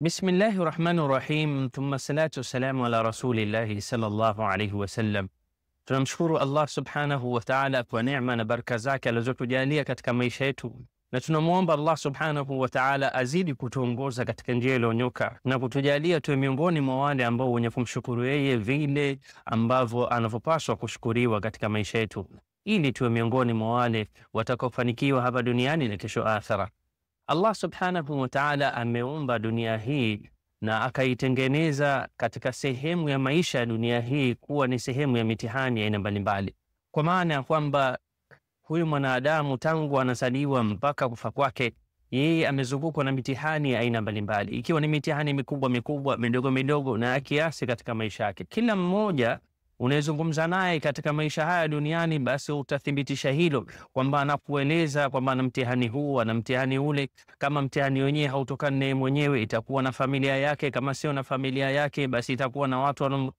Bismillahi rahmani rahim, thumma salatu wassalamu ala rasulillahi sallallahu alayhi wasallam. Tunamshukuru Allah subhanahu wa ta'ala kwa neema na baraka zake alizotujalia katika maisha yetu, na tunamwomba Allah subhanahu wa ta'ala azidi kutuongoza katika njia iliyonyoka na kutujalia tuwe miongoni mwa wale ambao wenye kumshukuru yeye vile ambavyo anavyopaswa kushukuriwa katika maisha yetu, ili tuwe miongoni mwa wale watakaofanikiwa hapa duniani na kesho akhera. Allah subhanahu wa ta'ala ameumba dunia hii na akaitengeneza katika sehemu ya maisha ya dunia hii kuwa ni sehemu ya mitihani ya aina mbalimbali, kwa maana ya kwamba huyu mwanadamu tangu anazaliwa mpaka kufa kwake, yeye amezungukwa na mitihani ya aina mbalimbali, ikiwa ni mitihani mikubwa mikubwa, midogo midogo na kiasi katika maisha yake. Kila mmoja unayezungumza naye katika maisha haya duniani, basi utathibitisha hilo, kwamba anakueleza kwamba ana mtihani huu, ana mtihani ule. Kama mtihani wenyewe hautokani naye mwenyewe, itakuwa na familia yake. Kama sio na familia yake, basi itakuwa na watu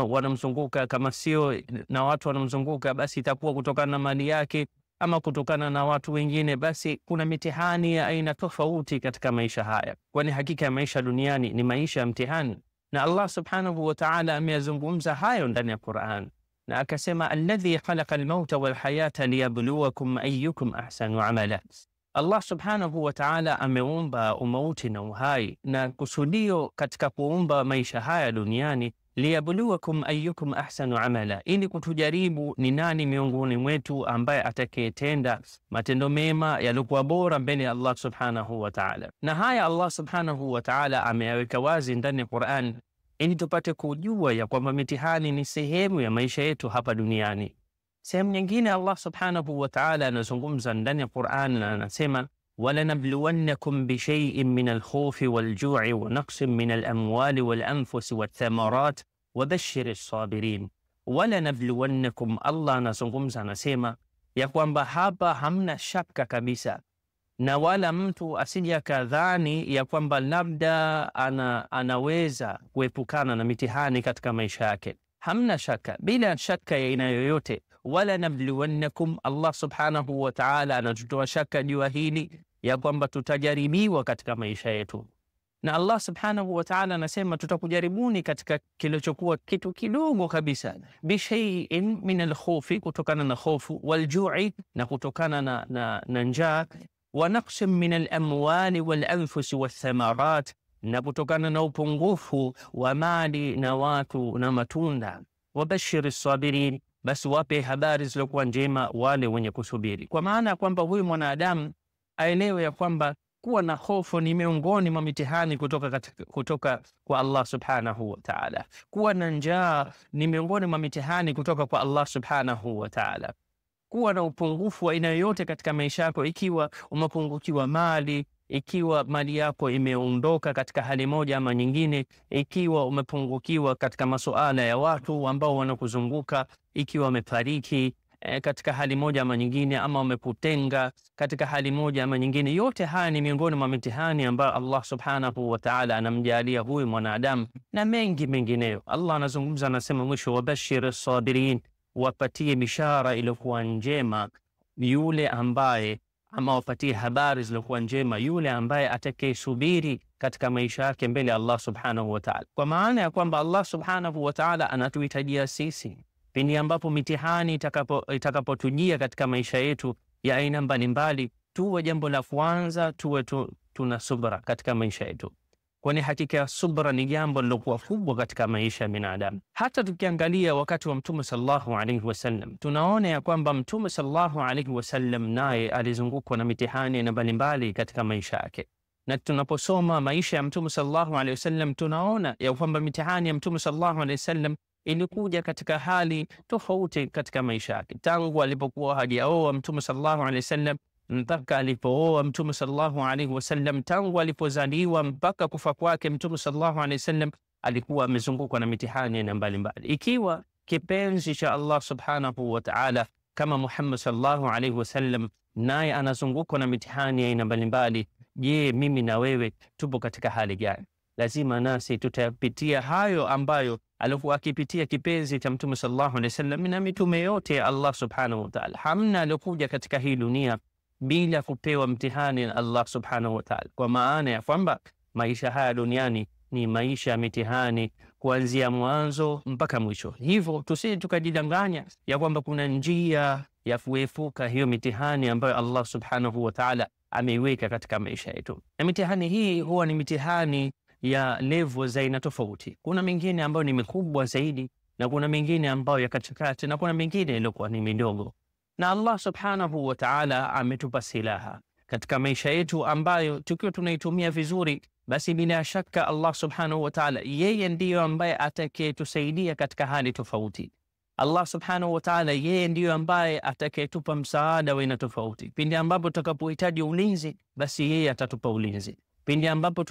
wanamzunguka. Kama sio na watu wanamzunguka, basi itakuwa kutokana na mali yake ama kutokana na watu wengine. Basi kuna mitihani ya aina tofauti katika maisha haya, kwani hakika ya maisha duniani ni maisha ya mtihani. Na Allah subhanahu wa ta'ala ameyazungumza hayo ndani ya Qur'an, na akasema alladhi khalaqa al-mauta wal hayata liyabluwakum ayyukum ahsanu amala. Allah subhanahu wa ta'ala ameumba umauti na uhai, na kusudio katika kuumba maisha haya duniani, liyabluwakum ayyukum ahsanu amala, ili kutujaribu ni nani miongoni mwetu ambaye atakayetenda matendo mema yaliokuwa bora mbele ya Allah subhanahu wa ta'ala. Na haya Allah subhanahu wa ta'ala ameyaweka wazi ndani ya Qur'an ili tupate kujua ya kwamba mitihani ni sehemu ya maisha yetu hapa duniani. Sehemu nyingine Allah subhanahu wa ta'ala anazungumza ndani ya Qur'an na anasema وَلَنَبْلُوَنَّكُمْ بِشَيْءٍ مِّنَ الْخَوْفِ وَالْجُوعِ وَنَقْصٍ مِّنَ الْأَمْوَالِ وَالْأَنفُسِ وَالثَّمَرَاتِ وَبَشِّرِ الصَّابِرِينَ. وَلَنَبْلُوَنَّكُمْ, Allah anazungumza anasema ya kwamba hapa hamna shaka kabisa, na wala mtu asije akadhani ya kwamba labda anaweza kuepukana na mitihani katika maisha yake. Hamna shaka, bila shaka ya aina yoyote. Wala nabluwannakum, Allah subhanahu wa ta'ala anatutoa shaka juu hili ya kwamba tutajaribiwa katika maisha yetu. Na Allah subhanahu wa ta'ala anasema tutakujaribuni katika kilichokuwa kitu kidogo kabisa, bishai'in min al-khawfi, kutokana na hofu, walju'i, na kutokana na njaa, wa naqsin min al-amwali wal-anfusi wath-thamarat, na kutokana na upungufu wa mali na watu na matunda. Wabashiri sabirin, basi wape habari zilizokuwa njema wale wenye kusubiri. Kwa maana ya kwamba huyu mwanadamu aelewe ya kwamba kuwa na hofu ni miongoni mwa mitihani kutoka kwa Allah subhanahu wa ta'ala. Kuwa na njaa ni miongoni mwa mitihani kutoka kwa Allah subhanahu wa ta'ala. Kuwa na upungufu wa aina yoyote katika maisha yako, ikiwa umepungukiwa mali, ikiwa mali yako imeondoka katika hali moja ama nyingine, ikiwa umepungukiwa katika masuala ya watu ambao wanakuzunguka, ikiwa wamefariki katika hali moja ama nyingine, ama wamekutenga katika hali moja ama nyingine, yote haya ni miongoni mwa mitihani ambayo Allah subhanahu wa ta'ala anamjalia huyu mwanadamu, na mengi mengineyo. Allah anazungumza anasema mwisho, wabashir sabirin, wapatie bishara iliyokuwa njema yule ambaye, ama wapatie habari zilizokuwa njema yule ambaye atakayesubiri katika maisha yake mbele ya Allah subhanahu wa ta'ala. Kwa maana ya kwamba Allah subhanahu wa ta'ala anatuhitajia sisi pindi ambapo mitihani itakapotujia katika maisha yetu ya aina mbalimbali, tuwe jambo la kwanza tuwe tuna subra katika maisha yetu, kwani hakika ya subra ni jambo lilokuwa kubwa katika maisha ya binadamu. Hata tukiangalia wakati wa Mtume sallallahu alaihi wasallam, tunaona ya kwamba Mtume sallallahu alaihi wasallam naye alizungukwa na mitihani na mbalimbali katika maisha yake. Na tunaposoma maisha ya Mtume sallallahu alaihi wasallam, tunaona ya kwamba mitihani ya Mtume sallallahu alaihi wasallam ilikuja katika hali tofauti katika maisha yake, tangu alipokuwa hajaoa Mtume sallallahu alaihi wasallam mpaka alipooa Mtume sallallahu alaihi wasallam, tangu alipozaliwa mpaka kufa kwake Mtume sallallahu alaihi wasallam, alikuwa amezungukwa na mitihani na mbalimbali. Ikiwa kipenzi cha Allah subhanahu wa ta'ala kama Muhammad sallallahu alaihi wasallam naye anazungukwa na mitihani ya aina mbalimbali, je, mimi na wewe tupo katika hali gani? Lazima nasi tutapitia hayo ambayo alikuwa akipitia kipenzi cha Mtume sallallahu alaihi wasallam na mitume yote ya Allah subhanahu wa ta'ala. Hamna alikuja katika hii dunia bila kupewa mtihani na Allah subhanahu wa ta'ala, kwa maana ya kwamba maisha haya duniani ni maisha ya mitihani kuanzia mwanzo mpaka mwisho. Hivyo tusije tukajidanganya ya kwamba kuna njia ya kuepuka hiyo mitihani ambayo Allah subhanahu wa ta'ala ameiweka katika maisha yetu. Na mitihani hii huwa ni mitihani ya level za aina tofauti. Kuna mingine ambayo ni mikubwa zaidi, na kuna mingine ambayo ya katikati, na kuna mingine iliyokuwa ni midogo. Na Allah subhanahu wa ta'ala ametupa silaha katika maisha yetu ambayo tukiwa tunaitumia vizuri, basi bila shaka Allah subhanahu wa ta'ala yeye ndiyo ambaye atakayetusaidia katika hali tofauti. Allah subhanahu wa ta'ala yeye ndiyo ambaye atakayetupa msaada wa aina tofauti. Pindi ambapo tutakapohitaji ulinzi, basi yeye atatupa ulinzi. Pindi ambapo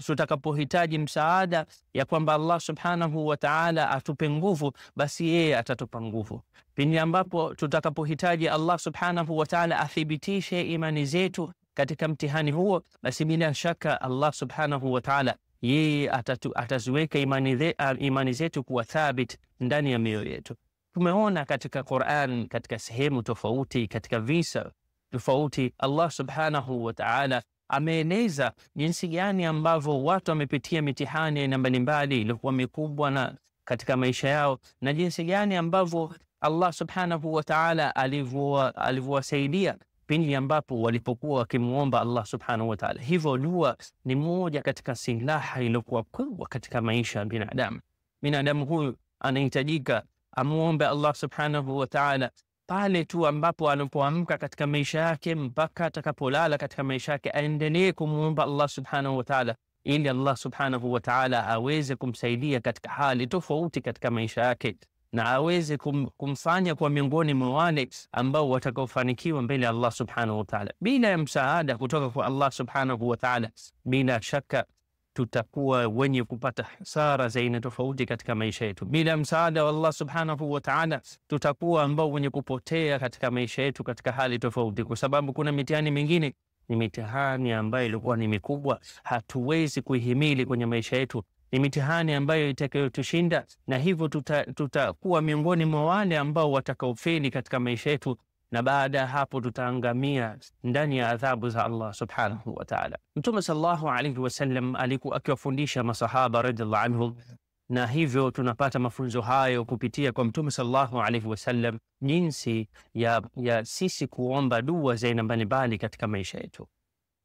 tutakapohitaji msaada ya kwamba Allah subhanahu wa ta'ala atupe nguvu, basi yeye atatupa nguvu. Pindi ambapo tutakapohitaji Allah subhanahu wa ta'ala athibitishe imani zetu katika mtihani huo, basi bila shaka Allah subhanahu wa ta'ala yeye ataziweka imani zetu kuwa thabit ndani ya mioyo yetu. Tumeona katika Qur'an, katika sehemu tofauti, katika visa tofauti, Allah subhanahu wa ta'ala ameeleza jinsi gani ambavyo watu wamepitia mitihani aina mbalimbali iliyokuwa mikubwa na katika maisha yao, na jinsi gani ambavyo Allah subhanahu wa ta'ala alivyowasaidia pindi ambapo walipokuwa wakimuomba Allah subhanahu wa ta'ala. Hivyo dua ni moja katika silaha iliyokuwa kubwa katika maisha ya binadamu. Binadamu huyu anahitajika amuombe Allah subhanahu wa ta'ala pale tu ambapo anapoamka katika maisha yake mpaka atakapolala katika maisha yake, aendelee kumuomba Allah subhanahu wa ta'ala ili Allah subhanahu wa ta'ala aweze kumsaidia katika hali tofauti katika maisha yake, na aweze kumfanya kwa miongoni mwa wale ambao watakaofanikiwa mbele ya Allah subhanahu wa ta'ala. Bila ya msaada kutoka kwa Allah subhanahu wa ta'ala, bila shaka tutakuwa wenye kupata hasara za aina tofauti katika maisha yetu. Bila msaada wa Allah subhanahu wa ta'ala, tutakuwa ambao wenye kupotea katika maisha yetu katika hali tofauti, kwa sababu kuna mitihani mingine ni mitihani ambayo ilikuwa ni mikubwa, hatuwezi kuihimili kwenye maisha yetu. Ni mitihani ambayo itakayotushinda, na hivyo tutakuwa miongoni mwa wale ambao watakaofeli katika maisha yetu, na baada ya hapo tutaangamia ndani ya adhabu za Allah subhanahu wa ta'ala. Mtume sallallahu alayhi wasallam alikuwa akiwafundisha masahaba radhiallahu anhum, na hivyo tunapata mafunzo hayo kupitia kwa Mtume sallallahu alayhi wasallam, jinsi ya sisi kuomba dua za aina mbalimbali katika maisha yetu.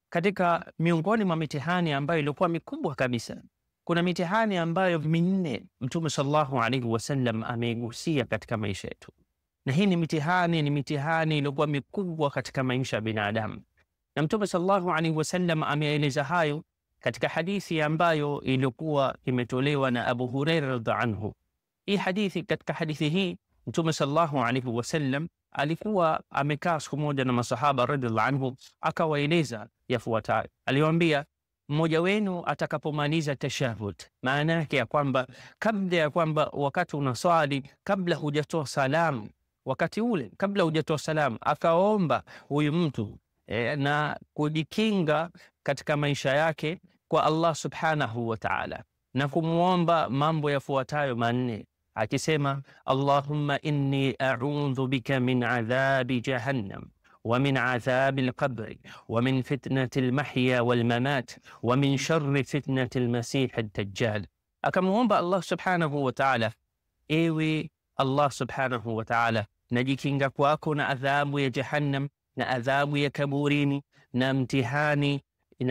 Katika miongoni mwa mitihani ambayo ilikuwa mikubwa kabisa, kuna mitihani ambayo minne Mtume sallallahu alayhi wasallam ameigusia katika maisha yetu. Na hii ni mitihani iliyokuwa mikubwa katika maisha ya binadamu. Na Mtume sallallahu alaihi wasallam ameeleza hayo katika hadithi ambayo ilikuwa imetolewa na Abu Huraira radhiallahu anhu. Hii hadithi, katika hadithi hii Mtume sallallahu alaihi wasallam alikuwa amekaa siku moja na masahaba radhiallahu anhu, akawaeleza yafuatayo. Aliwaambia, mmoja wenu atakapomaliza tashahud, maana yake ya kwamba kabla ya kwamba wakati unaswali, kabla hujatoa salamu, wakati ule kabla hujatoa salamu, akaomba huyu mtu na kujikinga katika maisha yake kwa Allah subhanahu wa ta'ala, na kumuomba mambo yafuatayo manne, akisema Allahumma inni a'udhu bika min adhabi jahannam wa min adhabi al-qabri wa min fitnati al-mahya wal-mamat wa min sharri fitnati al-masih ad-dajjal. Akamuomba Allah subhanahu wa ta'ala, ewe Allah subhanahu wa ta'ala, najikinga kwako na adhabu ya jahannam, na adhabu ya kaburini, na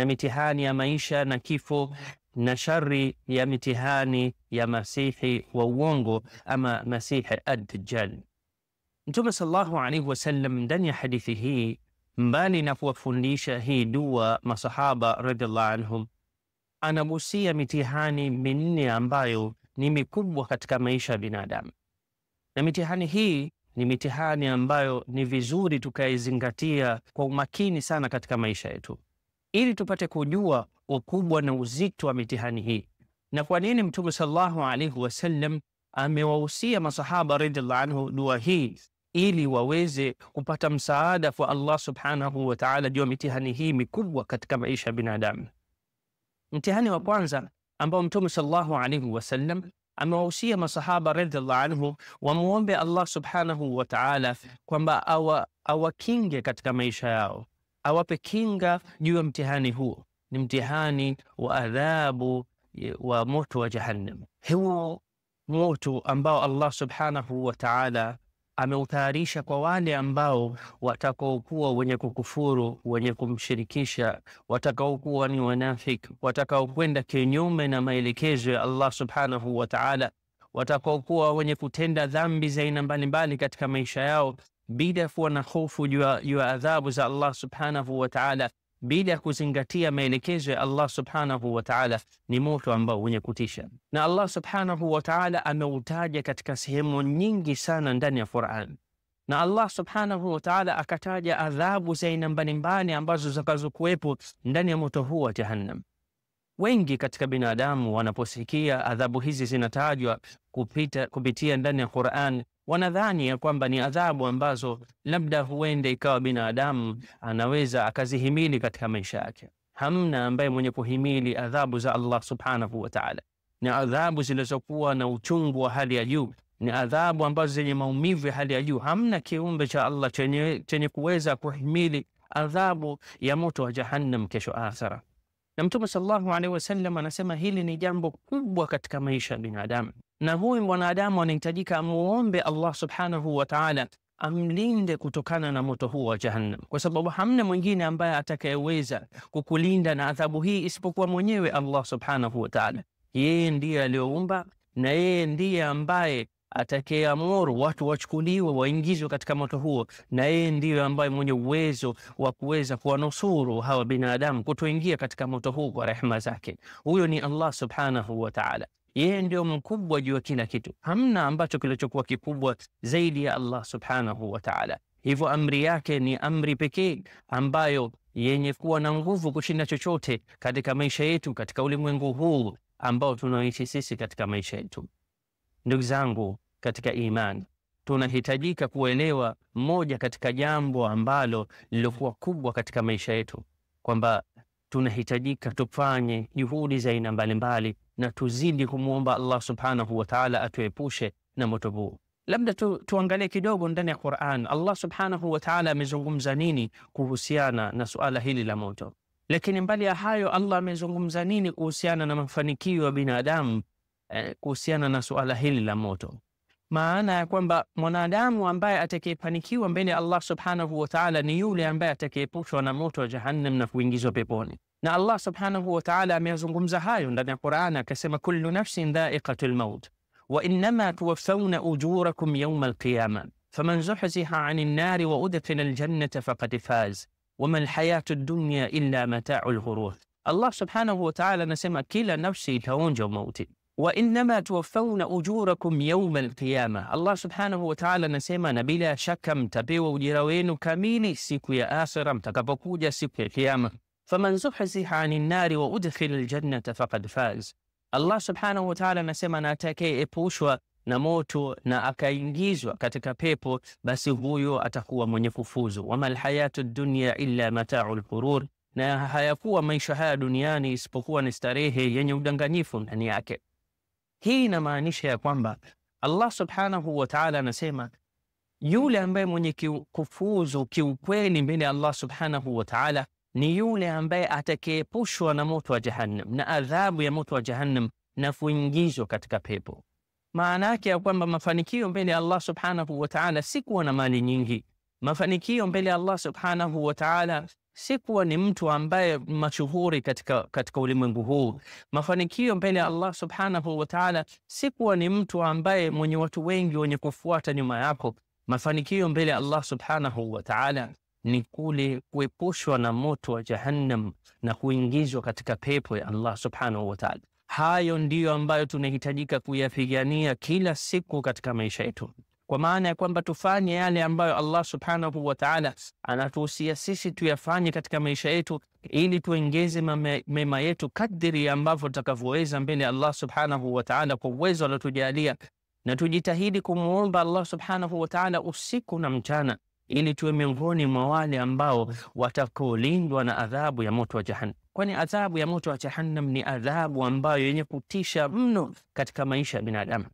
mitihani ya maisha na kifo, na shari ya mitihani ya masihi wa uongo ama masihi ad-dajjal. Mtume sallallahu alaihi wasallam ndani ya hadithi hii, mbali na kuwafundisha hii dua masahaba radhiallahu anhum, anagusia mitihani minne ambayo ni mikubwa katika maisha ya binadamu. Na mitihani hii ni mitihani ambayo ni vizuri tukaizingatia kwa umakini sana katika maisha yetu, ili tupate kujua ukubwa na uzito wa mitihani hii, na kwa nini Mtume sallallahu alaihi wasallam amewahusia masahaba radhiallahu anhu dua hii, ili waweze kupata msaada kwa Allah subhanahu wa ta'ala juu ya mitihani hii mikubwa katika maisha ya binadamu. Mtihani wa kwanza ambao Mtume sallallahu alaihi wasallam amewahusia masahaba radhiallahu anhu wamuombe Allah subhanahu wa ta'ala kwamba awakinge katika maisha yao, awape kinga juu ya mtihani huo. ni mtihani wa adhabu wa moto wa Jahannam. Huo moto ambao Allah subhanahu wa ta'ala ameutayarisha kwa wale ambao watakaokuwa wenye kukufuru, wenye kumshirikisha, watakaokuwa ni wanafiki, watakaokwenda kinyume na maelekezo ya Allah subhanahu wa ta'ala, watakaokuwa wenye kutenda dhambi za aina mbalimbali katika maisha yao bila kuwa na hofu juu ya adhabu za Allah subhanahu wa ta'ala, bila kuzingatia maelekezo ya Allah subhanahu wa ta'ala, ni moto ambao wenye kutisha. Na Allah subhanahu wa ta'ala ameutaja katika sehemu nyingi sana ndani ya Qur'an. Na Allah subhanahu wa ta'ala akataja adhabu za aina mbalimbali ambazo zitakazokuwepo ndani ya moto huu wa Jahannam. Wengi katika binadamu wanaposikia adhabu hizi zinatajwa kupitia ndani ya Qur'an, wanadhani ya kwamba ni adhabu ambazo labda huenda ikawa binadamu anaweza akazihimili katika maisha yake. Hamna ambaye mwenye kuhimili adhabu za Allah subhanahu wa ta'ala. Ni adhabu zilizokuwa na uchungu wa hali ya juu, ni adhabu ambazo zenye maumivu ya hali ya juu. Hamna kiumbe cha Allah chenye kuweza kuhimili adhabu ya moto wa Jahannam kesho akhera. Na Mtume sallallahu alaihi wasallam anasema hili ni jambo kubwa katika maisha ya binadamu, na huyu mwanadamu anahitajika amuombe Allah subhanahu wa ta'ala amlinde kutokana na moto huu wa Jahannam, kwa sababu hamna mwingine ambaye atakayeweza kukulinda na adhabu hii isipokuwa mwenyewe Allah subhanahu wa ta'ala. Yeye ndiye aliyoumba na yeye ndiye ambaye atakayeamuru watu wachukuliwe waingizwe katika moto huo, na yeye ndiye ambaye mwenye uwezo wa kuweza kuwanusuru hawa binadamu kutoingia katika moto huu kwa rehema zake. Huyo ni Allah subhanahu wa ta'ala. Yeye ndio mkubwa juu ya kila kitu. Hamna ambacho kilichokuwa kikubwa zaidi ya Allah subhanahu wa ta'ala. Hivyo amri yake ni amri pekee ambayo yenye kuwa na nguvu kushinda chochote katika maisha yetu, katika ulimwengu huu ambao tunaishi sisi katika maisha yetu. Ndugu zangu katika imani, tunahitajika kuelewa moja katika jambo ambalo lilokuwa kubwa katika maisha yetu, kwamba tunahitajika tufanye juhudi za aina mbalimbali na tuzidi kumuomba Allah subhanahu wa ta'ala atuepushe na moto huu. Labda tuangalie kidogo ndani ya Qur'an Allah subhanahu wa ta'ala amezungumza nini kuhusiana na suala hili la moto. Lakini mbali ya hayo, Allah amezungumza nini kuhusiana na mafanikio ya binadamu kuhusiana na suala hili la moto. Maana ya kwamba mwanadamu ambaye atakayefanikiwa mbele ya Allah subhanahu wa ta'ala ni yule ambaye atakayeepushwa na moto wa Jahannam na kuingizwa peponi. Na Allah subhanahu wa ta'ala ameyazungumza hayo ndani ya Qur'an, akasema kullu nafsin dha'iqatul maut wa innama tuwaffawna ujurakum yawma al-qiyamah faman zuhziha 'anil nari wa udkhila al-jannata faqad faz wama al-hayatu ad-dunya illa mata'ul ghurur. Allah subhanahu wa ta'ala anasema kila nafsi itaonja mauti, wa innama tuwaffawna ujurakum yawma al-qiyamah. Allah subhanahu wa ta'ala anasema na bila shaka mtapewa ujira wenu kamili siku ya akhira, mtakapokuja siku ya kiyama. faman zuhziha 'anil nari wa udkhila al-jannata faqad faz. Allah subhanahu wa ta'ala anasema na atakayeepushwa na moto na akaingizwa katika pepo, basi huyo atakuwa mwenye kufuzu. Wama al-hayatu ad-dunya illa mata'ul ghurur, na hayakuwa maisha haya duniani isipokuwa ni starehe yenye udanganyifu ndani yake. Hii inamaanisha ya kwamba Allah subhanahu wa ta'ala anasema yule ambaye mwenye kufuzu kiukweli mbele ya Allah subhanahu wa ta'ala ni yule ambaye atakayeepushwa na moto wa Jahannam na adhabu ya moto wa Jahannam na kuingizwa katika pepo. Maana yake ya kwamba mafanikio mbele ya Allah subhanahu wa ta'ala si kuwa na mali nyingi. Mafanikio mbele ya Allah subhanahu wa ta'ala si kuwa ni mtu ambaye mashuhuri katika ulimwengu huu. Mafanikio mbele ya Allah subhanahu wa ta'ala si kuwa ni mtu ambaye mwenye watu wengi wenye kufuata nyuma yako. Mafanikio mbele ya Allah subhanahu wa ta'ala ni kule kuepushwa na moto wa Jahannam na kuingizwa katika pepo ya Allah subhanahu wa ta'ala. Hayo ndiyo ambayo tunahitajika kuyapigania kila siku katika maisha yetu, kwa maana ya kwamba tufanye yale ambayo Allah subhanahu wa ta'ala anatuhusia sisi tuyafanye katika maisha yetu, ili tuongeze mema yetu kadiri ambavyo tutakavyoweza mbele ya Allah subhanahu wa ta'ala kwa uwezo aliotujalia, na tujitahidi kumuomba Allah subhanahu wa ta'ala usiku na mchana, ili tuwe miongoni mwa wale ambao watakolindwa na adhabu ya moto wa Jahannam. Kwani adhabu ya moto wa Jahannam ni adhabu ambayo yenye kutisha mno katika maisha ya binadamu.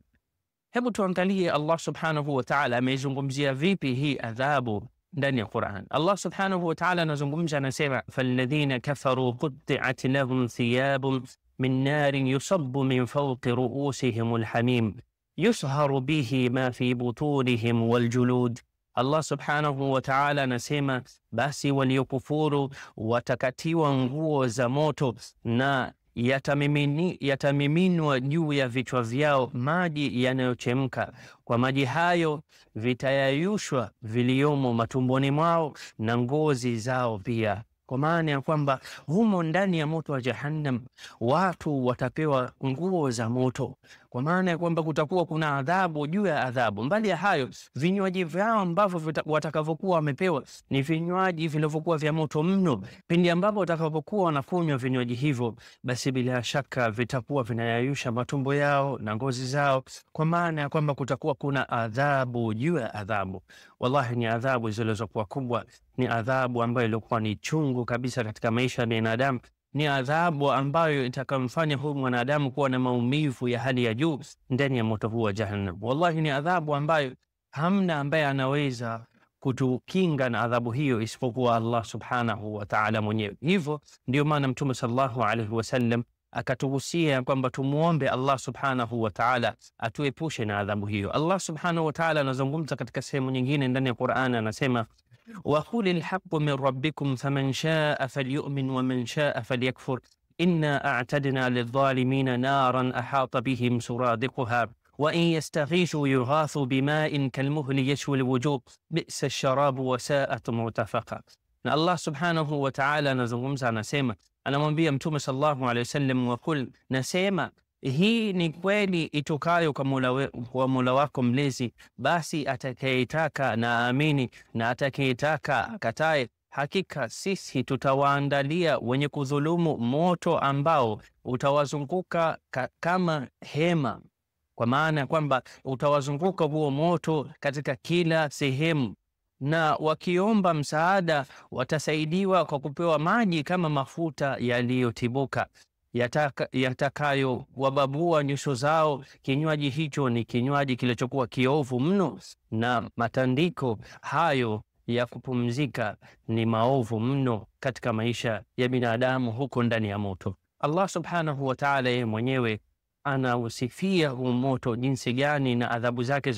Hebu tuangalie Allah subhanahu wa ta'ala amezungumzia vipi hii adhabu ndani ya Qur'an. Allah subhanahu wa ta'ala anazungumza, anasema falladhina kafaru qutti'at lahum thiyabun min narin yusabbu min fawqi ru'usihim alhamim yusharu bihi ma fi butunihim waljulud. Allah subhanahu wa ta'ala anasema basi waliokufuru watakatiwa nguo za moto na yatamiminwa juu ya vichwa vyao maji yanayochemka. Kwa maji hayo vitayayushwa viliomo matumboni mwao na ngozi zao pia. Kwa maana ya kwamba humo ndani ya moto wa Jahannam watu watapewa nguo za moto, kwa maana ya kwamba kutakuwa kuna adhabu juu ya adhabu. Mbali ya hayo, vinywaji vyao ambavyo watakavyokuwa wamepewa ni vinywaji vilivyokuwa vya moto mno. Pindi ambapo watakavyokuwa wanakunywa vinywaji hivyo, basi bila shaka vitakuwa vinayayusha matumbo yao na ngozi zao, kwa maana ya kwamba kutakuwa kuna adhabu juu ya adhabu. Wallahi ni adhabu zilizokuwa kubwa, ni adhabu ambayo ilikuwa ni chungu kabisa katika maisha ya binadamu, ni adhabu ambayo itakamfanya huyu mwanadamu kuwa na maumivu ya hali ya juu ndani ya moto huu wa Jahannam. Wallahi ni adhabu ambayo hamna ambaye anaweza kutukinga na adhabu hiyo isipokuwa Allah subhanahu wa ta'ala mwenyewe. Hivyo ndio maana Mtume sallallahu alaihi wasallam akatuhusia kwamba tumuombe Allah subhanahu wa ta'ala atuepushe na adhabu hiyo. Allah subhanahu wa ta'ala anazungumza katika sehemu nyingine ndani ya Qur'an, anasema وَقُلِ الْحَقُّ مِنْ رَبِّكُمْ فَمَنْ شَاءَ فَلْيُؤْمِنْ وَمَنْ شَاءَ فَلْيَكْفُرْ إِنَّا أَعْتَدْنَا لِلظَّالِمِينَ نَارًا أَحَاطَ بِهِمْ سُرَادِقُهَا وَإِنْ يَسْتَغِيثُوا يُغَاثُوا بِمَاءٍ كَالْمُهْلِ يَشْوِي الْوُجُوهَ بِئْسَ الشَّرَابُ وَسَاءَتْ مُرْتَفَقًا. Na Allah subhanahu wa ta'ala anazungumza, anasema, anamwambia Mtume sallallahu alayhi wasallam, waqul, nasema hii ni kweli itokayo kwa Mola wako mlezi, basi atakayetaka na aamini na atakayetaka akatae, hakika sisi tutawaandalia wenye kudhulumu moto ambao utawazunguka kama hema. Kwa maana kwamba utawazunguka huo moto katika kila sehemu, na wakiomba msaada watasaidiwa kwa kupewa maji kama mafuta yaliyotibuka yatakayo wababua nyuso zao. Kinywaji hicho ni kinywaji kilichokuwa kiovu mno, na matandiko hayo ya kupumzika ni maovu mno katika maisha ya binadamu huko ndani ya moto. Allah subhanahu wa ta'ala yeye mwenyewe anausifia huu moto jinsi gani na adhabu zake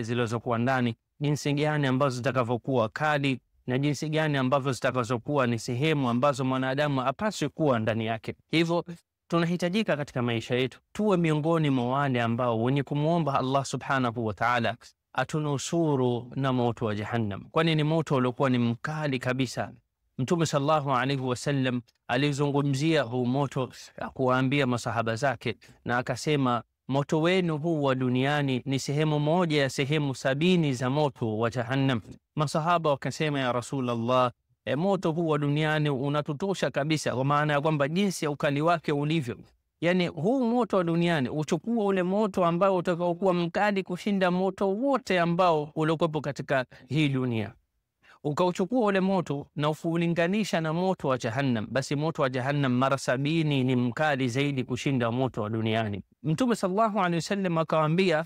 zilizokuwa ndani, jinsi gani ambazo zitakavyokuwa kali na jinsi gani ambavyo zitakazokuwa ni sehemu ambazo mwanadamu hapaswi kuwa ndani yake. Hivyo tunahitajika katika maisha yetu tuwe miongoni mwa wale ambao wenye kumwomba Allah subhanahu wa ta'ala atunusuru na moto wa Jahannam, kwani ni moto uliokuwa ni mkali kabisa. Mtume sallallahu alaihi wasallam alizungumzia huu moto, kuwaambia masahaba zake, na akasema moto wenu huu wa duniani ni sehemu moja ya sehemu 70 za moto wa Jahannam. Masahaba wakasema, ya Rasulullah, moto huu wa duniani unatutosha kabisa, kwa maana ya kwamba jinsi ya ukali wake ulivyo. Yani huu moto wa duniani uchukua ule moto ambao utakaokuwa mkali kushinda moto wote ambao uliokuwepo katika hii dunia, ukauchukua ule moto na ufulinganisha na moto wa Jahannam, basi moto wa Jahannam mara 70 ni mkali zaidi kushinda moto wa duniani. Mtume sallallahu alaihi wasallam akawaambia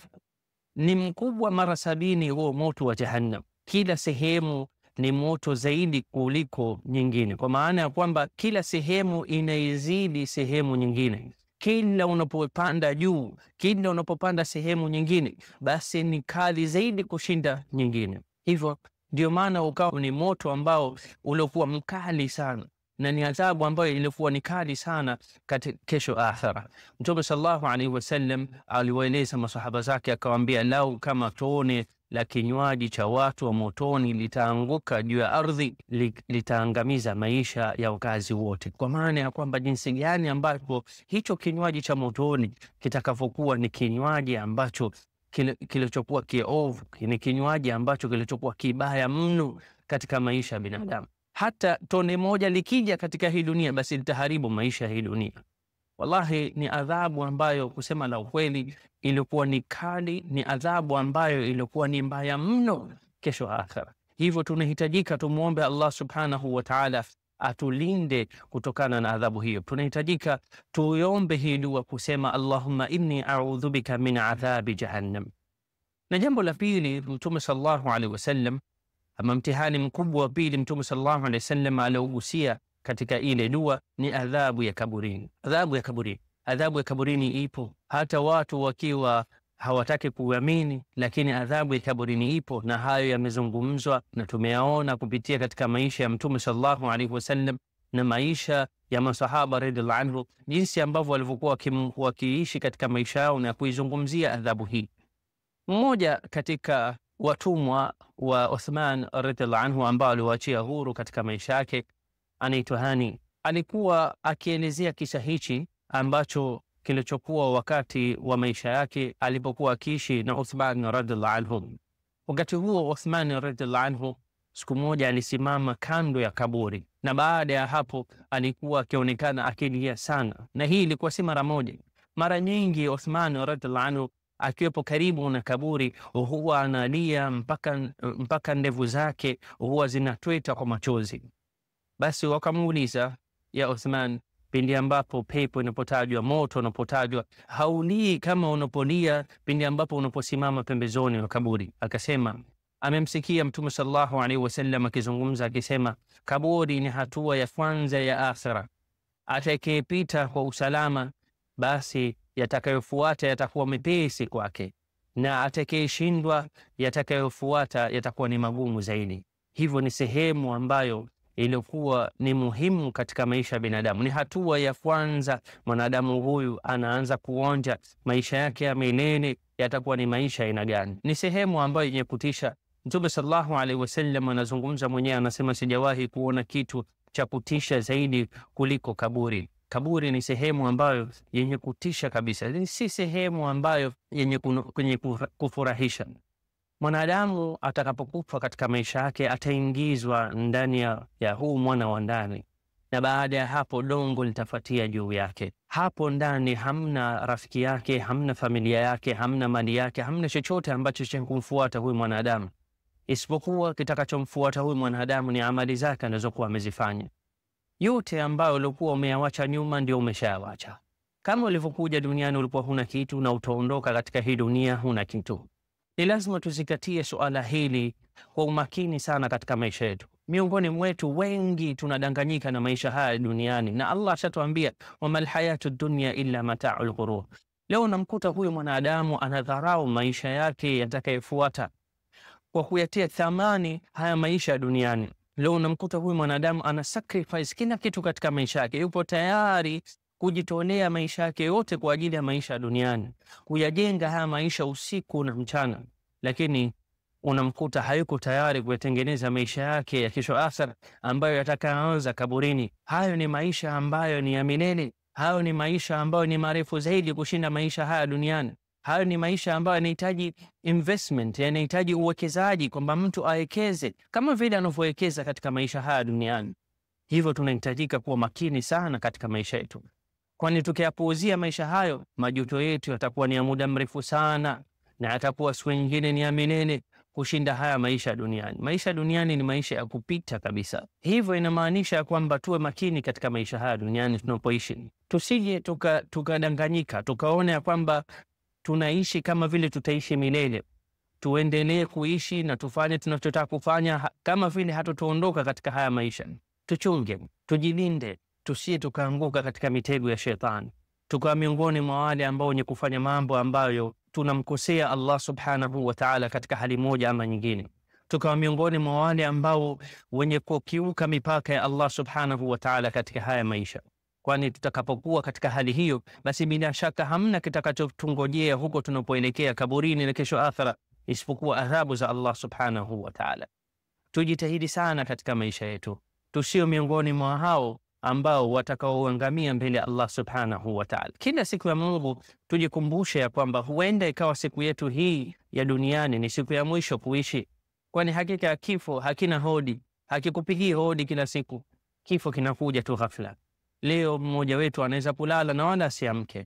ni mkubwa mara 70 huo moto wa Jahannam. Kila sehemu ni moto zaidi kuliko nyingine, kwa maana ya kwamba kila sehemu inaizidi sehemu nyingine. Kila unapopanda juu, kila unapopanda sehemu nyingine, basi ni kali zaidi kushinda nyingine. Hivyo ndio maana ukawa ni moto ambao uliokuwa mkali sana, na ni adhabu ambayo ilikuwa ni kali sana katika kesho akhera. Mtume sallallahu alaihi wasallam aliwaeleza masahaba zake, akawaambia, lau kama tone la kinywaji cha watu wa motoni litaanguka juu ya ardhi, litaangamiza maisha ya wakazi wote. Kwa maana ya kwamba jinsi gani ambapo hicho kinywaji cha motoni kitakavyokuwa ni kinywaji ambacho kilichokuwa kiovu, ni kinywaji ambacho kilichokuwa kibaya mno katika maisha ya binadamu. Hata tone moja likija katika hii dunia, basi litaharibu maisha ya hii dunia. Wallahi ni adhabu ambayo kusema la ukweli ilikuwa ni kali, ni adhabu ambayo ilikuwa ni mbaya mno kesho akhera. Hivyo tunahitajika tumuombe Allah subhanahu wa ta'ala atulinde kutokana na adhabu hiyo. Tunahitajika tuombe hii dua kusema, Allahumma inni a'udhu bika min adhabi jahannam. Na jambo la pili, Mtume sallallahu alaihi wasallam Ama mtihani mkubwa wa pili Mtume sallallahu alaihi wasallam aliogusia katika ile dua ni adhabu ya kaburini. Adhabu ya kaburini ipo, hata watu wakiwa hawataki kuamini, lakini adhabu ya kaburini ipo, na hayo yamezungumzwa na tumeyaona kupitia katika maisha ya Mtume sallallahu alaihi wasallam na maisha ya masahaba radhiallahu anhu, jinsi ambavyo walivyokuwa wakiishi katika maisha yao na kuizungumzia adhabu hii. Mmoja katika watumwa wa Uthman radhiallahu anhu ambao aliwaachia huru katika maisha yake anaitwa Hani, alikuwa akielezea kisa hichi ambacho kilichokuwa wakati wa maisha yake alipokuwa akiishi na Uthman radhiallahu anhu. Wakati huo Uthman radhiallahu anhu siku moja alisimama kando ya kaburi, na baada ya hapo alikuwa akionekana akilia sana, na hii ilikuwa si mara moja. Mara nyingi Uthman radhiallahu anhu akiwepo karibu na kaburi huwa analia mpaka ndevu zake huwa zinatweta kwa machozi. Basi wakamuuliza, ya Uthman, pindi ambapo pepo inapotajwa, moto unapotajwa, haulii kama unapolia pindi ambapo unaposimama pembezoni wa kaburi? Akasema amemsikia Mtume sallallahu alaihi wasallam akizungumza akisema, kaburi ni hatua ya kwanza ya akhira. Atakayepita kwa usalama, basi yatakayofuata yatakuwa mepesi kwake, na atakayeshindwa, yatakayofuata yatakuwa ni magumu zaidi. Hivyo ni sehemu ambayo ilikuwa ni muhimu katika maisha ya binadamu. Ni hatua ya kwanza mwanadamu huyu anaanza kuonja maisha yake ya milele yatakuwa ni maisha aina gani. Ni sehemu ambayo yenye kutisha. Mtume sallallahu alaihi wasallam anazungumza mwenyewe, anasema sijawahi kuona kitu cha kutisha zaidi kuliko kaburi. Kaburi ni sehemu ambayo yenye kutisha kabisa, si sehemu ambayo yenye kufurahisha. Mwanadamu atakapokufa katika maisha yake ataingizwa ndani ya huu mwana wa ndani, na baada ya hapo dongo litafuatia juu yake. Hapo ndani hamna rafiki yake, hamna familia yake, hamna mali yake, hamna chochote ambacho cha kumfuata huyu mwanadamu, isipokuwa kitakachomfuata huyu mwanadamu ni amali zake anazokuwa amezifanya. Yote ambayo ulikuwa umeyawacha nyuma ndio umeshayawacha. Kama ulivyokuja duniani ulikuwa huna kitu, na utaondoka katika hii dunia huna kitu. Ni lazima tuzingatie suala hili kwa umakini sana katika maisha yetu. Miongoni mwetu wengi tunadanganyika na maisha haya duniani, na Allah ashatuambia wamal hayatu dunya illa mata'ul ghurur. Leo unamkuta huyu mwanadamu anadharau maisha yake yatakayofuata kwa kuyatia thamani haya maisha duniani. Leo unamkuta huyu mwanadamu ana sacrifice kila kitu katika maisha yake, yupo tayari kujitolea maisha yake yote kwa ajili ya maisha duniani, kuyajenga haya maisha usiku na mchana, lakini unamkuta hayuko tayari kutengeneza maisha yake ya kesho akhera ambayo yatakaanza kaburini. Hayo ni maisha ambayo ni ya milele. Hayo ni maisha ambayo ni marefu zaidi kushinda maisha haya duniani. Hayo ni maisha ambayo yanahitaji investment, yanahitaji uwekezaji, kwamba mtu awekeze kama vile anavyowekeza katika maisha haya duniani. Hivyo tunahitajika kuwa makini sana katika maisha yetu, kwani tukiyapuuzia maisha hayo, majuto yetu yatakuwa ni ya muda mrefu sana, na yatakuwa siku nyingine ni ya milele kushinda haya maisha duniani. Maisha duniani ni maisha ya kupita kabisa. Hivyo inamaanisha kwamba tuwe makini katika maisha haya duniani tunapoishi. Tusije tukadanganyika, tukaona ya kwamba tunaishi kama vile tutaishi milele. Tuendelee kuishi na tufanye tunachotaka kufanya kama vile hatutoondoka katika haya maisha. Tuchunge, tujilinde, tusije tukaanguka katika mitego ya shetani, tukawa miongoni mwa wale ambao wenye kufanya mambo ambayo tunamkosea Allah subhanahu wa ta'ala katika hali moja ama nyingine, tukawa miongoni mwa wale ambao wenye kukiuka mipaka ya Allah subhanahu wa ta'ala katika haya maisha. Kwani tutakapokuwa katika hali hiyo, basi bila shaka hamna kitakachotungojea huko tunapoelekea kaburini na kesho akhera isipokuwa adhabu za Allah subhanahu wa ta'ala. Tujitahidi sana katika maisha yetu, tusio miongoni mwa hao ambao watakaoangamia mbele ya Allah subhanahu wa ta'ala. Kila siku ya Mungu tujikumbushe ya kwamba huenda ikawa siku yetu hii ya duniani ni siku ya mwisho kuishi, kwani hakika ya kifo hakina hodi, hakikupigii hodi kila siku. Kifo kinakuja tu ghafla. Leo mmoja wetu anaweza kulala na wala asiamke.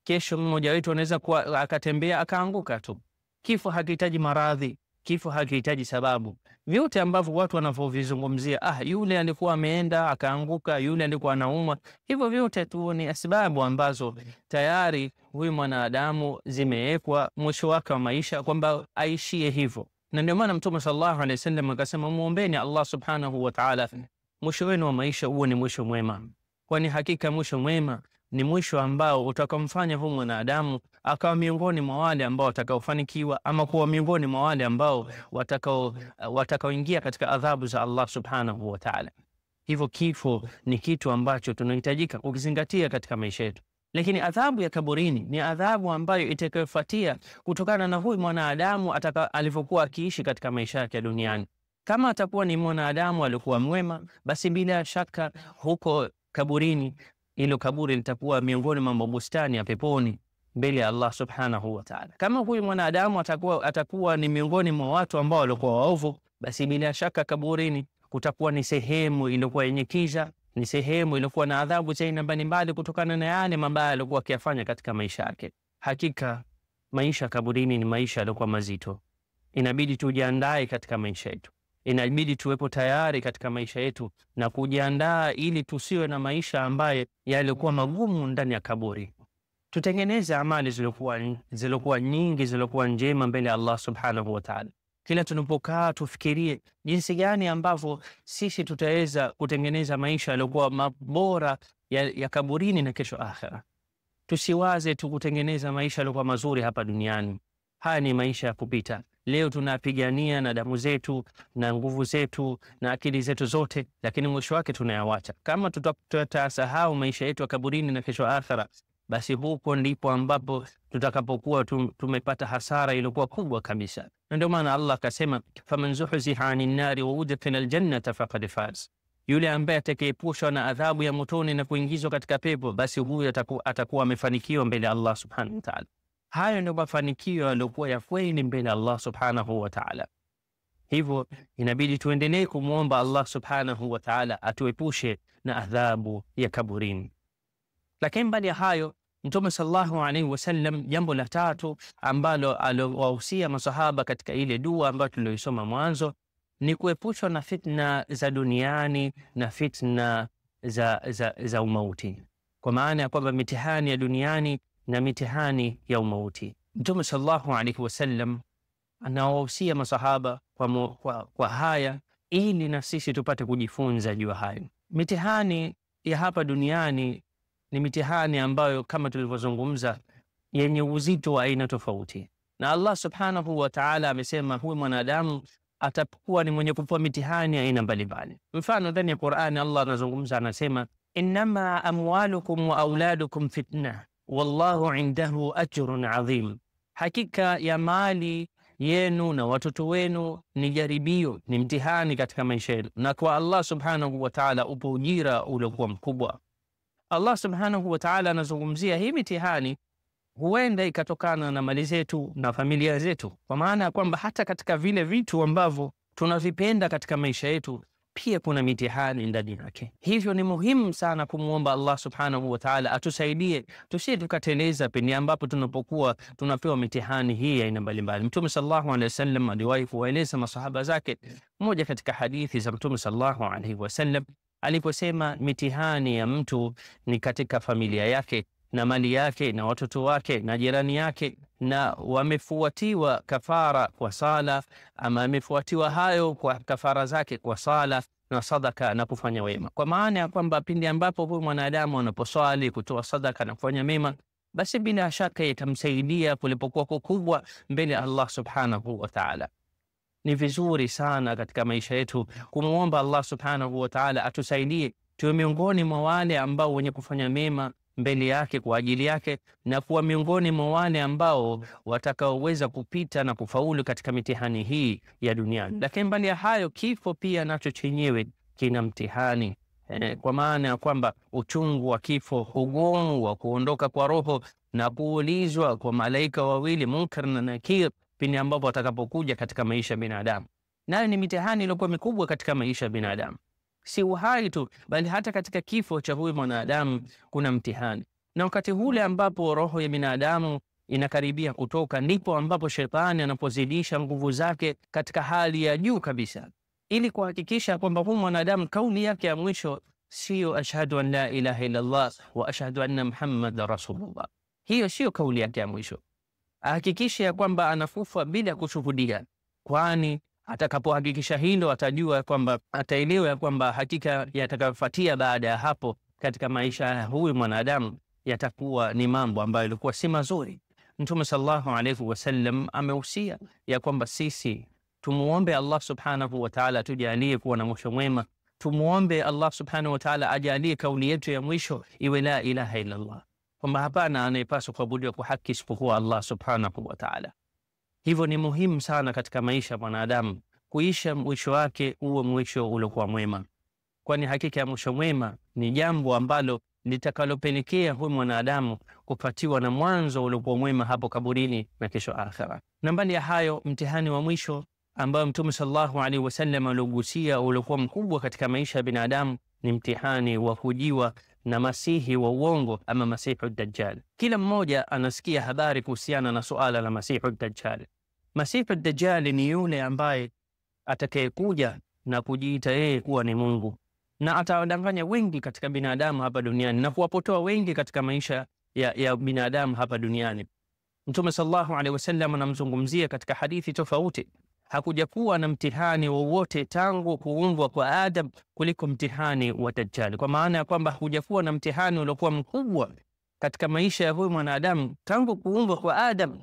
Kesho mmoja wetu anaweza akatembea akaanguka tu. Kifo hakihitaji maradhi, kifo hakihitaji sababu. Vyote ambavyo watu wanavyovizungumzia, yule alikuwa ameenda akaanguka, yule alikuwa anaumwa, hivyo vyote tu ni sababu ambazo tayari huyu mwanadamu zimewekwa mwisho wake wa maisha kwamba aishie hivyo. Na ndio maana Mtume sallallahu alaihi wasallam akasema, muombeeni Allah subhanahu wa ta'ala mwisho wenu wa maisha uwe ni mwisho mwema, kwani hakika mwisho mwema ni mwisho ambao utakamfanya huyu mwanadamu akawa miongoni mwa wale ambao watakaofanikiwa, ama kuwa miongoni mwa wale ambao watakaoingia katika adhabu za Allah subhanahu wa ta'ala. Hivyo kifo ni kitu ambacho tunahitajika kukizingatia katika maisha yetu. Lakini adhabu ya kaburini ni adhabu ambayo itakayofuatia kutokana na huyu mwanadamu alivyokuwa akiishi katika maisha yake duniani. Kama atakuwa ni mwanadamu alikuwa mwema, basi bila shaka huko kaburini, ilo kaburi litakuwa miongoni mwa bustani ya peponi mbele ya Allah subhanahu wa ta'ala. Kama huyu mwanadamu atakuwa ni miongoni mwa watu ambao walikuwa waovu, basi bila shaka kaburini kutakuwa ni sehemu iliyokuwa yenye kiza, ni sehemu iliyokuwa na adhabu za aina mbalimbali kutokana na yale mabaya aliyokuwa akiyafanya katika maisha yake. Hakika maisha kaburini ni maisha yaliyokuwa mazito. Inabidi tujiandae katika maisha yetu. Inabidi tuwepo tayari katika maisha yetu na kujiandaa ili tusiwe na maisha ambaye yalikuwa magumu ndani ya kaburi. Tutengeneze amali zilizokuwa nyingi, zilizokuwa njema mbele ya Allah subhanahu wa ta'ala. Kila tunapokaa tufikirie jinsi gani ambavyo sisi tutaweza kutengeneza maisha yaliyokuwa mabora ya kaburini na kesho akhera. Tusiwaze tu kutengeneza maisha yaliyokuwa mazuri hapa duniani. Haya ni maisha ya kupita. Leo tunapigania na damu zetu na nguvu zetu na akili zetu zote, lakini mwisho wake tunayawacha. Kama tutasahau maisha yetu ya kaburini na kesho akhera, basi huko ndipo ambapo tutakapokuwa tumepata hasara iliyokuwa kubwa kabisa. Na ndio maana Allah akasema, faman zuhziha 'anil nari wa udkhila aljannata faqad faz, yule ambaye atakayeepushwa na adhabu ya motoni na kuingizwa katika pepo, basi huyo atakuwa amefanikiwa mbele ya Allah subhanahu wa ta'ala. Hayo ndio mafanikio yaliokuwa ya kweli mbele ya Allah subhanahu wa ta'ala. Hivyo inabidi tuendelee kumwomba Allah subhanahu wa ta'ala atuepushe na adhabu ya kaburini. Lakini mbali ya hayo, Mtume sallallahu alaihi wasallam, jambo la tatu ambalo aliwahusia masahaba katika ile dua ambayo tuliyoisoma mwanzo, ni kuepushwa na fitna za duniani na fitna za umauti, kwa maana ya kwamba mitihani ya duniani na mitihani ya umauti. Mtume sallallahu alaihi wasallam anawahusia masahaba kwa haya ili na sisi tupate kujifunza juu hayo. Mitihani ya hapa duniani ni mitihani ambayo kama tulivyozungumza yenye uzito wa aina tofauti, na Allah subhanahu wa ta'ala amesema huyu mwanadamu atakuwa ni mwenye kupewa mitihani ya aina mbalimbali. Mfano ndani ya Qur'ani Allah anazungumza, anasema, innama amwalukum wa auladukum fitna wallahu indahu ajrun adhim, hakika ya mali yenu na watoto wenu ni jaribio, ni mtihani katika maisha yenu, na kwa Allah subhanahu wa ta'ala upo ujira uliokuwa mkubwa. Allah subhanahu wa ta'ala anazungumzia hii mitihani huenda ikatokana na mali zetu na familia zetu, kwa maana ya kwamba hata katika vile vitu ambavyo tunavipenda katika maisha yetu pia kuna mitihani ndani yake. Hivyo ni muhimu sana kumwomba Allah subhanahu wa ta'ala atusaidie tusije tukateleza pindi ambapo tunapokuwa tunapewa mitihani hii ya aina mbalimbali. Mtume sallallahu alaihi wasallam aliwahi kuwaeleza masahaba zake moja katika hadithi za Mtume sallallahu alaihi wasallam aliposema, mitihani ya mtu ni katika familia yake na mali yake na watoto wake na jirani yake, na wamefuatiwa kafara kwa sala, ama amefuatiwa hayo kwa kafara zake kwa sala na sadaka na kufanya wema. Kwa maana ya kwamba pindi ambapo huyu mwanadamu anaposwali, kutoa sadaka na kufanya mema, basi bila shaka itamsaidia kulipokuwa kukubwa mbele Allah subhanahu wa ta'ala. Ni vizuri sana katika maisha yetu kumwomba Allah subhanahu wa ta'ala atusaidie tuwe miongoni mwa wale ambao wenye kufanya mema mbele yake kwa ajili yake, na kuwa miongoni mwa wale ambao watakaoweza kupita na kufaulu katika mitihani hii ya duniani. Lakini mbali ya hayo, kifo pia nacho chenyewe kina mtihani, kwa maana ya kwamba uchungu wa kifo, ugumu wa kuondoka kwa roho na kuulizwa kwa malaika wawili Munkar na Nakir pindi ambapo watakapokuja katika maisha ya binadamu, nayo ni mitihani iliyokuwa mikubwa katika maisha ya binadamu. Si uhai tu, bali hata katika kifo cha huyu mwanadamu kuna mtihani. Na wakati ule ambapo roho ya binadamu inakaribia kutoka, ndipo ambapo shetani anapozidisha nguvu zake katika hali ya juu kabisa, ili kuhakikisha kwamba huyu mwanadamu kauli yake ya mwisho sio ashhadu an la ilaha illa Allah wa ashhadu anna Muhammadar rasulullah. Hiyo sio kauli yake ya mwisho. Ahakikishe ya kwamba anakufa bila kushuhudia, kwani atakapohakikisha hilo atajua kwamba, ataelewa kwamba hakika yatakayofuatia baada ya hapo katika maisha ya huyu mwanadamu yatakuwa ni mambo ambayo yalikuwa si mazuri. Mtume sallallahu alayhi wasallam amehusia ya kwamba sisi tumuombe Allah subhanahu wa ta'ala tujalie kuwa na mwisho mwema. Tumuombe Allah subhanahu wa ta'ala ajalie kauli yetu ya mwisho iwe la ilaha illa Allah, kwamba hapana anayepaswa kuabudiwa kwa haki isipokuwa Allah subhanahu wa ta'ala. Hivyo ni muhimu sana katika maisha ya mwanadamu kuisha mwisho wake uwe mwisho uliokuwa mwema, kwani hakika ya mwisho mwema ni jambo ambalo litakalopelekea huyu mwanadamu kupatiwa na mwanzo uliokuwa mwema hapo kaburini na kesho akhera. Na mbali ya hayo, mtihani wa mwisho ambao Mtume sallallahu alaihi wasallam aliogusia uliokuwa mkubwa katika maisha ya binadamu ni mtihani wa kujiwa na masihi wa uongo ama Masihu Dajjal. Kila mmoja anasikia habari kuhusiana na suala la Masihu Dajjal. Masihu Dajjal ni yule ambaye atakayekuja na kujiita yeye kuwa ni Mungu, na atawadanganya wengi katika binadamu hapa duniani na kuwapotoa wengi katika maisha ya binadamu hapa duniani. Mtume sallallahu alaihi wasallam anamzungumzia katika hadithi tofauti. Hakuja kuwa na mtihani wowote tangu kuumbwa kwa Adam kuliko mtihani wa Dajjal, kwa maana ya kwamba hujakuwa na mtihani uliokuwa mkubwa katika maisha ya huyu mwanadamu tangu kuumbwa kwa Adam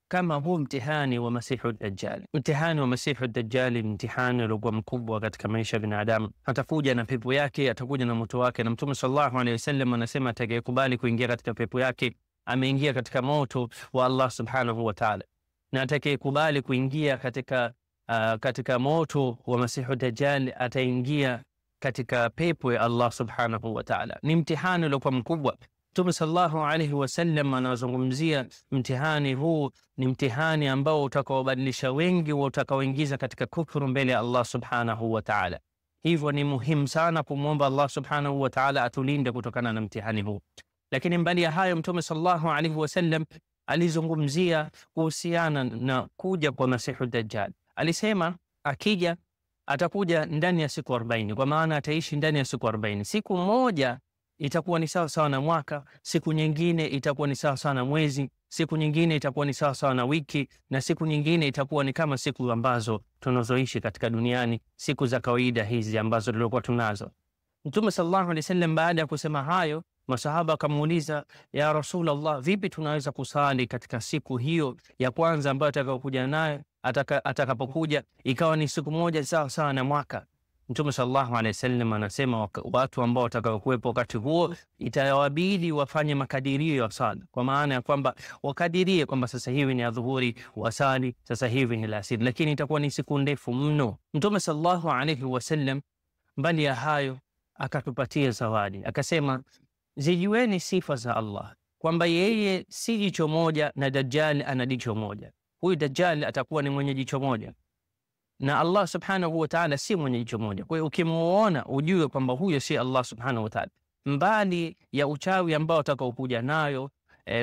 kama huu mtihani wa Masihu Dajjal. Mtihani wa Masihu Dajjal ni mtihani uliokuwa mkubwa katika maisha ya binadamu. Atakuja na pepo yake, atakuja na moto wake, na Mtume sallallahu alaihi wasallam anasema atakayekubali kuingia katika pepo yake ameingia katika moto wa Allah subhanahu wa ta'ala, na atakayekubali kuingia katika moto wa Masihu Dajjal ataingia katika pepo ya Allah subhanahu wa ta'ala. Ni mtihani uliokuwa mkubwa. Mtume sallallahu alaihi wasallam anazungumzia mtihani huu ni mtihani ambao utakaobadilisha wengi wa utakaoingiza katika kufuru mbele ya Allah subhanahu wa ta'ala. Hivyo ni muhimu sana kumwomba Allah subhanahu wa ta'ala atulinde kutokana na mtihani huu. Lakini mbali ya hayo, Mtume sallallahu alaihi wasallam alizungumzia kuhusiana na kuja kwa Masihu Dajjal. Alisema akija atakuja ndani ya siku 40, kwa maana ataishi ndani ya siku 40. Siku moja itakuwa ni sawa sawa na mwaka, siku nyingine itakuwa ni sawa sawa na mwezi, siku nyingine itakuwa ni sawa sawa na wiki, na siku nyingine itakuwa ni kama siku ambazo tunazoishi katika duniani, siku za kawaida hizi ambazo tulikuwa tunazo. Mtume sallallahu alaihi wasallam baada ya kusema hayo, masahaba akamuuliza, ya Rasulullah, vipi tunaweza kusali katika siku hiyo ya kwanza ambayo atakayokuja nayo, atakapokuja ikawa ni siku moja sawa sawa na mwaka? Mtume sallallahu alaihi wasallam anasema watu ambao watakaokuwepo wakati huo itawabidi wafanye makadirio ya sala, kwa maana ya kwamba wakadirie kwamba sasa hivi ni adhuhuri wasali, sasa hivi ni alasiri, lakini itakuwa ni siku ndefu mno. Mtume sallallahu alaihi wasallam mbali ya hayo akatupatia zawadi, akasema zijueni sifa za Allah kwamba yeye si jicho moja na Dajjal ana jicho moja. Huyu Dajjal atakuwa ni mwenye jicho moja na Allah subhanahu wa ta'ala si mwenye jicho moja. Kwa hiyo ukimuona ujue kwamba huyo si Allah subhanahu wa ta'ala. Mbali ya uchawi ambao atakaokuja nayo,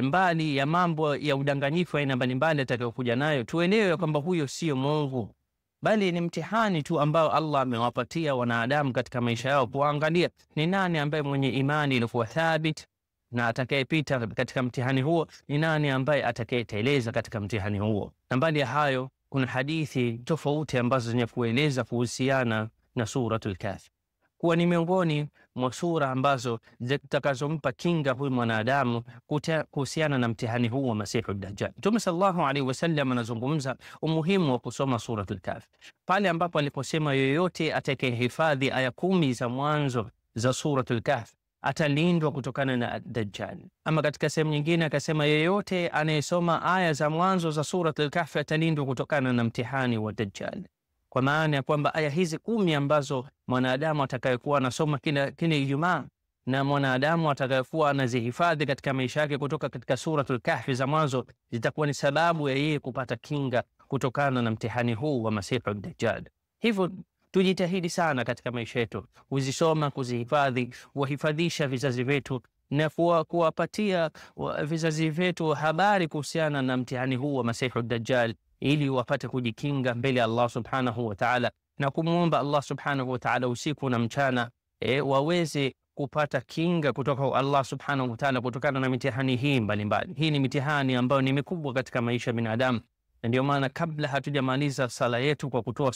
mbali ya mambo ya udanganyifu aina mbalimbali atakayokuja nayo, tuelewe kwamba huyo sio Mungu, bali ni mtihani tu ambao Allah amewapatia wanadamu katika maisha yao kuangalia ni nani ambaye mwenye imani iliyokuwa thabit na atakayepita katika mtihani huo, ni nani ambaye atakayeteleza katika mtihani huo. Na mbali ya hayo, kuna hadithi tofauti ambazo zenye kueleza kuhusiana na suratul Kahf kuwa ni miongoni mwa sura ambazo zitakazompa kinga huyu mwanadamu kuhusiana na mtihani huu wa Masihu Dajjal. Mtume sallallahu alaihi wasallam anazungumza umuhimu wa kusoma suratul Kahf pale ambapo aliposema yoyote atakayehifadhi aya 10 za mwanzo za suratul Kahf atalindwa kutokana na Dajjal. Ama katika sehemu nyingine akasema yeyote anayesoma aya za mwanzo za suratul Kahf atalindwa kutokana na mtihani wa Dajjal. Kwa maana ya kwamba aya hizi 10 ambazo mwanadamu atakayekuwa anasoma kila Ijumaa na mwanadamu atakayekuwa anazihifadhi katika maisha yake kutoka katika suratul Kahf za mwanzo zitakuwa ni sababu ya yeye kupata kinga kutokana na mtihani huu wa Masihu Dajjal. Hivyo tujitahidi sana katika maisha yetu kuzisoma, kuzihifadhi, kuhifadhisha vizazi vyetu na kuwapatia vizazi vyetu habari kuhusiana na mtihani huu wa Masihu Dajjal ili wapate kujikinga mbele ya Allah subhanahu wa ta'ala na kumuomba Allah subhanahu wa ta'ala usiku na mchana waweze kupata kinga kutoka kwa Allah subhanahu wa ta'ala kutokana na mitihani hii mbalimbali. Hii ni mitihani ambayo ni mikubwa katika maisha ya binadamu Ndio maana kabla hatujamaliza sala yetu kwa kutoa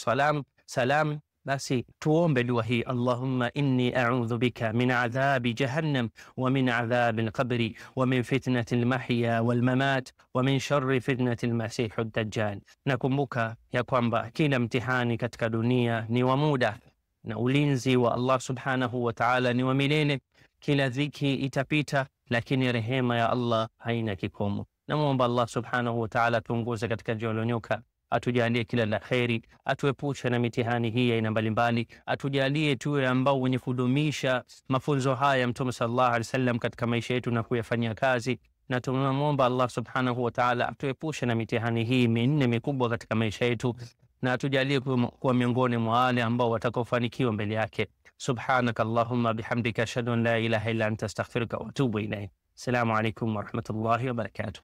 salam, basi tuombe dua hii: Allahumma inni a'udhu bika min adhabi jahannam wa min adhabi al-qabri wa min fitnati al-mahya wal-mamat wa min sharri fitnati al-masih ad-dajjal. Nakumbuka ya kwamba kila mtihani katika dunia ni wa muda na ulinzi wa Allah subhanahu wa ta'ala ni wa milele. Kila dhiki itapita, lakini rehema ya Allah haina kikomo. Namuomba Allah subhanahu wa ta'ala tuongoze katika njia iliyonyoka, atujalie kila la kheri, atuepushe na mitihani hii ya aina mbalimbali, atujalie tuwe ambao wenye kudumisha mafunzo haya Mtume sallallahu alaihi wasallam katika maisha yetu na kuyafanyia kazi. Na tunamuomba Allah subhanahu wa ta'ala atuepushe na mitihani hii minne mikubwa katika maisha yetu, na atujalie kuwa miongoni mwa wale ambao watakaofanikiwa mbele yake. Subhanaka Allahumma bihamdika ashhadu an la ilaha illa anta astaghfiruka wa atubu ilayk. Assalamu alaykum wa rahmatullahi wa barakatuh.